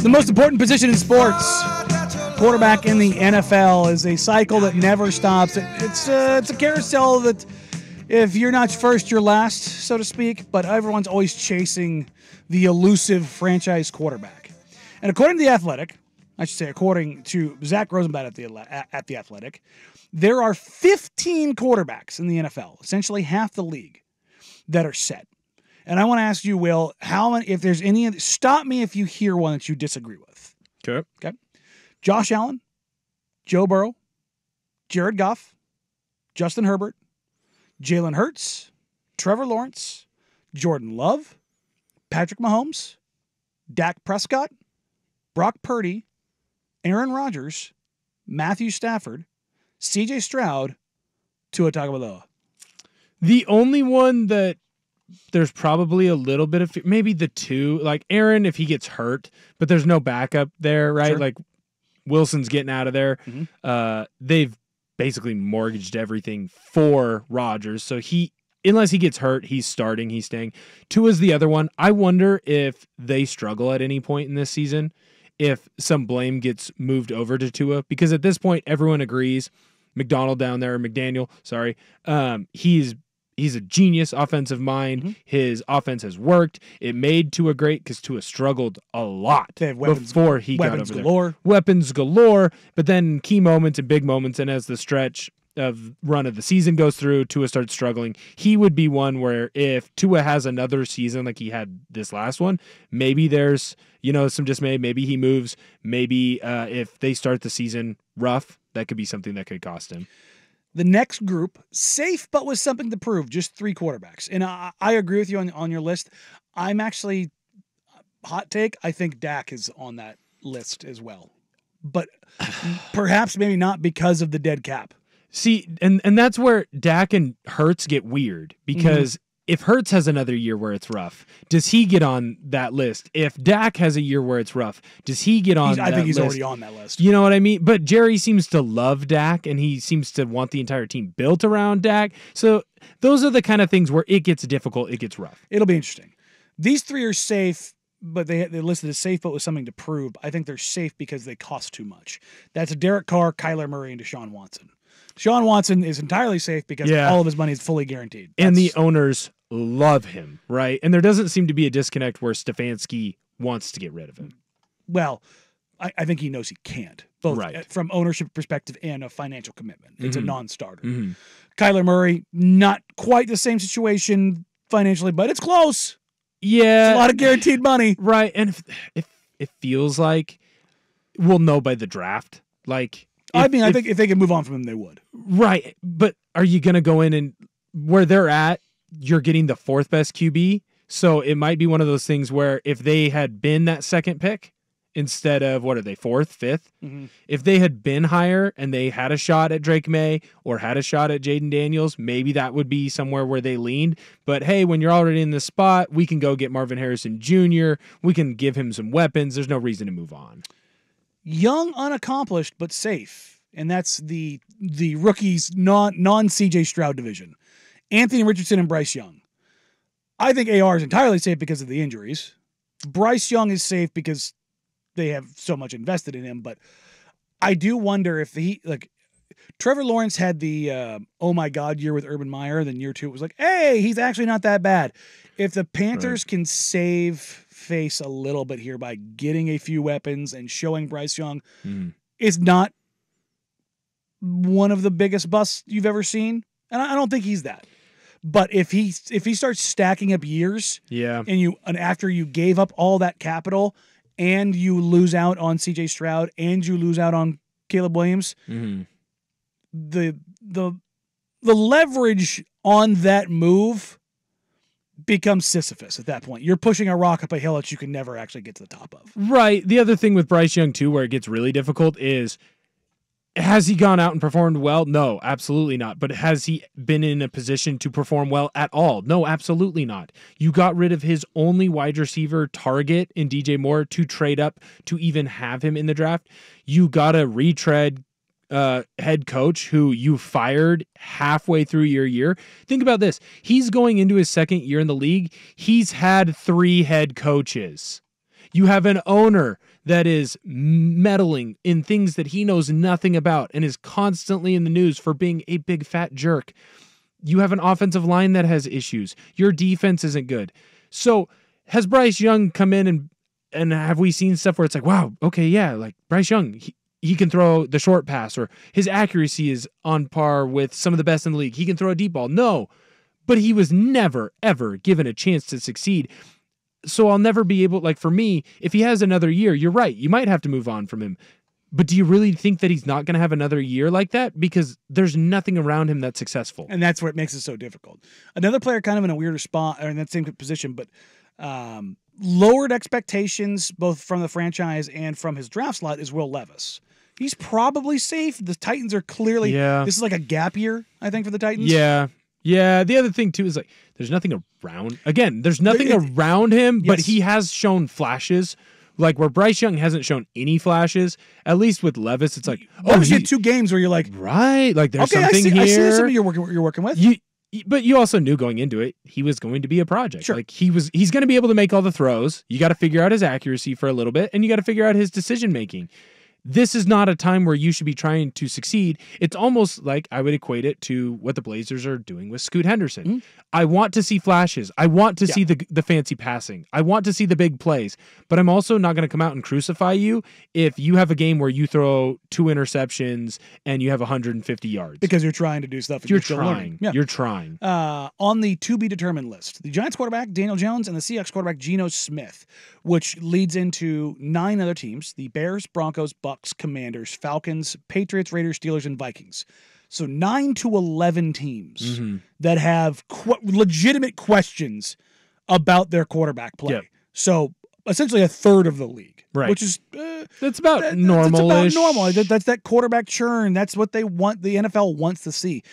The most important position in sports, quarterback in the NFL, is a cycle that never stops. It's a carousel that if you're not first, you're last, so to speak, but everyone's always chasing the elusive franchise quarterback. And according to The Athletic, I should say according to Zach Rosenblatt at The Athletic, there are 15 quarterbacks in the NFL, essentially half the league, that are set. And I want to ask you, Will, how many, if there's any, stop me if you hear one that you disagree with. Okay. Josh Allen, Joe Burrow, Jared Goff, Justin Herbert, Jalen Hurts, Trevor Lawrence, Jordan Love, Patrick Mahomes, Dak Prescott, Brock Purdy, Aaron Rodgers, Matthew Stafford, CJ Stroud, Tua Tagovailoa. The only one that there's probably a little bit of maybe the two, like Aaron if he gets hurt, but there's no backup there, right? Sure. Like Wilson's getting out of there. Mm-hmm. They've basically mortgaged everything for Rodgers, so unless he gets hurt, he's starting, he's staying. Tua's the other one. I wonder if they struggle at any point in this season, if some blame gets moved over to Tua, because at this point everyone agrees McDaniel, sorry, he's a genius offensive mind. Mm-hmm. His offense has worked. It made Tua great because Tua struggled a lot before he got over there. Weapons galore. But then key moments and big moments, and as the stretch of run of the season goes through, Tua starts struggling. He would be one where if Tua has another season like he had this last one, maybe there's some dismay. Maybe he moves. Maybe if they start the season rough, that could be something that could cost him. The next group, safe but with something to prove, just 3 quarterbacks. And I agree with you on your list. I'm actually, hot take, I think Dak is on that list as well. But perhaps maybe not because of the dead cap. See, and that's where Dak and Hurts get weird, because if Hurts has another year where it's rough, does he get on that list? If Dak has a year where it's rough, does he get on that list? I think he's already on that list. You know what I mean? But Jerry seems to love Dak, and he seems to want the entire team built around Dak. So those are the kind of things where it gets difficult, it gets rough. It'll be interesting. These 3 are safe, but they're listed as safe but with something to prove. I think they're safe because they cost too much. That's Derek Carr, Kyler Murray, and Deshaun Watson. Deshaun Watson is entirely safe because all of his money is fully guaranteed. And the owners love him, right? And there doesn't seem to be a disconnect where Stefanski wants to get rid of him. Well, I think he knows he can't, both from ownership perspective and a financial commitment. It's a non-starter. Mm-hmm. Kyler Murray, not quite the same situation financially, but it's close. Yeah. It's a lot of guaranteed money. Right. And if it feels like we'll know by the draft, like... I think if they could move on from him, they would. Right. But are you going to go in and where they're at, you're getting the 4th best QB? So it might be one of those things where if they had been that second pick instead of, what are they, 4th, 5th? Mm-hmm. If they had been higher and they had a shot at Drake May or had a shot at Jaden Daniels, maybe that would be somewhere where they leaned. But hey, when you're already in this spot, we can go get Marvin Harrison Jr. We can give him some weapons. There's no reason to move on. Young, unaccomplished, but safe. And that's the rookies non-CJ Stroud division. Anthony Richardson and Bryce Young. I think AR is entirely safe because of the injuries. Bryce Young is safe because they have so much invested in him. But I do wonder if Trevor Lawrence had the oh my God year with Urban Meyer. Then year 2 it was like, hey, he's actually not that bad. If the Panthers can save face a little bit here by getting a few weapons and showing Bryce Young is not one of the biggest busts you've ever seen, and I don't think he's that. But if he starts stacking up years, and after you gave up all that capital and you lose out on CJ Stroud and you lose out on Caleb Williams, the leverage on that move becomes Sisyphus at that point. You're pushing a rock up a hill that you can never actually get to the top of. Right. The other thing with Bryce Young, too, where it gets really difficult is, has he gone out and performed well? No, absolutely not. But has he been in a position to perform well at all? No, absolutely not. You got rid of his only wide receiver target in DJ Moore to trade up to even have him in the draft. You got to retread head coach who you fired halfway through your year. Think about this. He's going into his 2nd year in the league. He's had 3 head coaches. You have an owner that is meddling in things that he knows nothing about and is constantly in the news for being a big fat jerk. You have an offensive line that has issues. Your defense isn't good. So has Bryce Young come in and have we seen stuff where it's like, wow, okay, yeah, like Bryce Young, he can throw the short pass, or his accuracy is on par with some of the best in the league. He can throw a deep ball. No, but he was never, ever given a chance to succeed. So I'll never be able, like for me, if he has another year, you're right, you might have to move on from him. But do you really think that he's not going to have another year like that? Because there's nothing around him that's successful. And that's what makes it so difficult. Another player kind of in a weirder spot, or in that same position, but lowered expectations both from the franchise and from his draft slot is Will Levis. He's probably safe. The Titans are clearly, this is like a gap year, I think, for the Titans. Yeah. Yeah. The other thing, too, is like there's nothing around. Again, there's nothing around him, but he has shown flashes. Like where Bryce Young hasn't shown any flashes, at least with Levis, it's like, you had 2 games where you're like, right, like there's something here. I see something you're working with. But you also knew going into it, he was going to be a project. Sure. Like he's going to be able to make all the throws. You got to figure out his accuracy for a little bit, and you got to figure out his decision making. This is not a time where you should be trying to succeed. It's almost like I would equate it to what the Blazers are doing with Scoot Henderson. Mm-hmm. I want to see flashes. I want to see the fancy passing. I want to see the big plays. But I'm also not going to come out and crucify you if you have a game where you throw 2 interceptions and you have 150 yards. Because you're trying to do stuff. You're trying. Yeah. You're trying. On the to-be-determined list, the Giants quarterback, Daniel Jones, and the Seahawks quarterback, Geno Smith, which leads into 9 other teams: the Bears, Broncos, Bucks, Commanders, Falcons, Patriots, Raiders, Steelers, and Vikings. So 9 to 11 teams that have legitimate questions about their quarterback play. Yep. So essentially a third of the league, right? Which is that's about normal. That's about normal. That's that quarterback churn. That's what they want. The NFL wants to see.